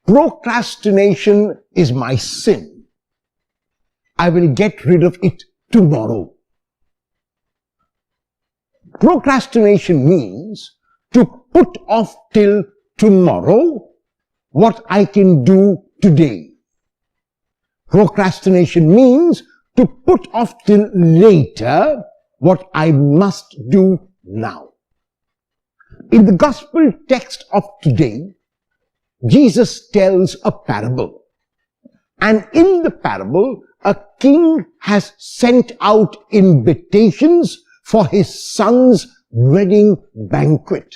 procrastination is my sin. I will get rid of it tomorrow. Procrastination means to put off till tomorrow what I can do today. Procrastination means to put off till later what I must do now. In the gospel text of today, Jesus tells a parable. And in the parable, a king has sent out invitations for his son's wedding banquet.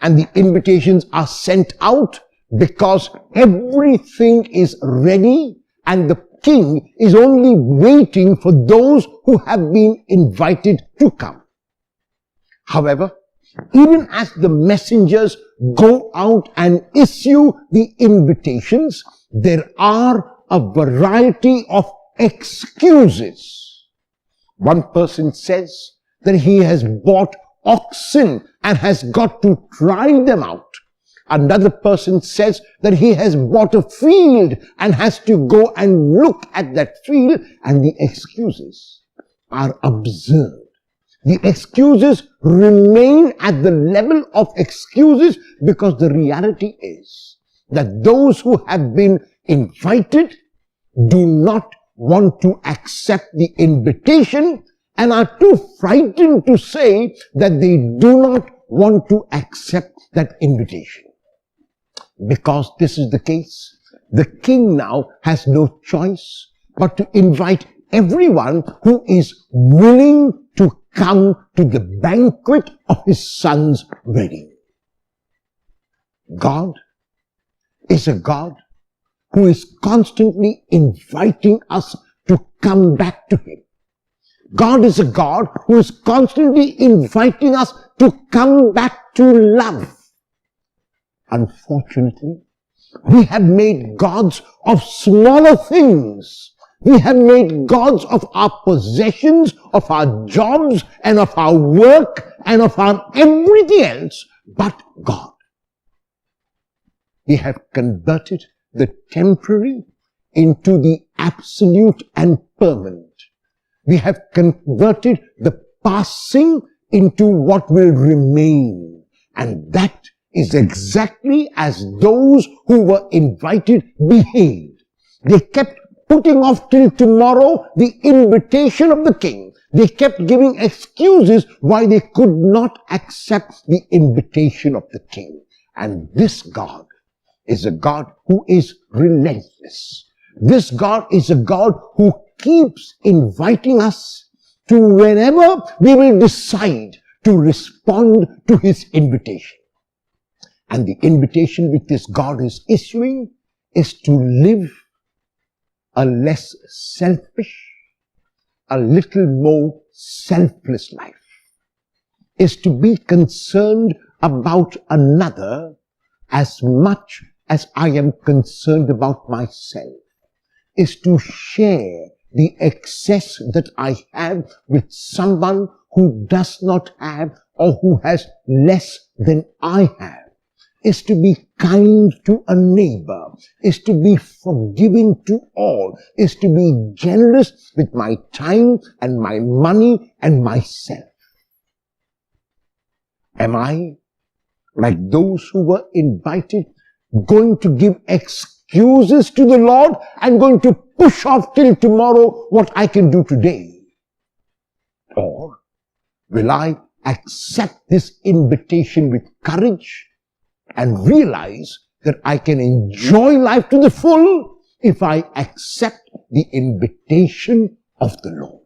And the invitations are sent out because everything is ready and the king is only waiting for those who have been invited to come. However, even as the messengers go out and issue the invitations, there are a variety of excuses. One person says that he has bought oxen and has got to try them out. Another person says that he has bought a field and has to go and look at that field, and the excuses are absurd. The excuses remain at the level of excuses because the reality is that those who have been invited do not want to accept the invitation and are too frightened to say that they do not want to accept that invitation. Because this is the case, the king now has no choice but to invite everyone who is willing to come to the banquet of his son's wedding. God is a God who is constantly inviting us to come back to him. God is a God who is constantly inviting us to come back to love. Unfortunately, we have made gods of smaller things. We have made gods of our possessions, of our jobs, and of our work, and of our everything else but God. We have converted the temporary into the absolute and permanent. We have converted the passing into what will remain. And that is exactly as those who were invited behaved. They kept putting off till tomorrow the invitation of the king. They kept giving excuses why they could not accept the invitation of the king. And this God is a God who is relentless. This God is a God who keeps inviting us to whenever we will decide to respond to his invitation. And the invitation which this God is issuing is to live a less selfish, a little more selfless life. Is to be concerned about another as much as I am concerned about myself. Is to share the excess that I have with someone who does not have or who has less than I have. Is to be kind to a neighbor, is to be forgiving to all, is to be generous with my time and my money and myself. Am I, like those who were invited, going to give excuses to the Lord and going to push off till tomorrow what I can do today? Or will I accept this invitation with courage and realize that I can enjoy life to the full if I accept the invitation of the Lord?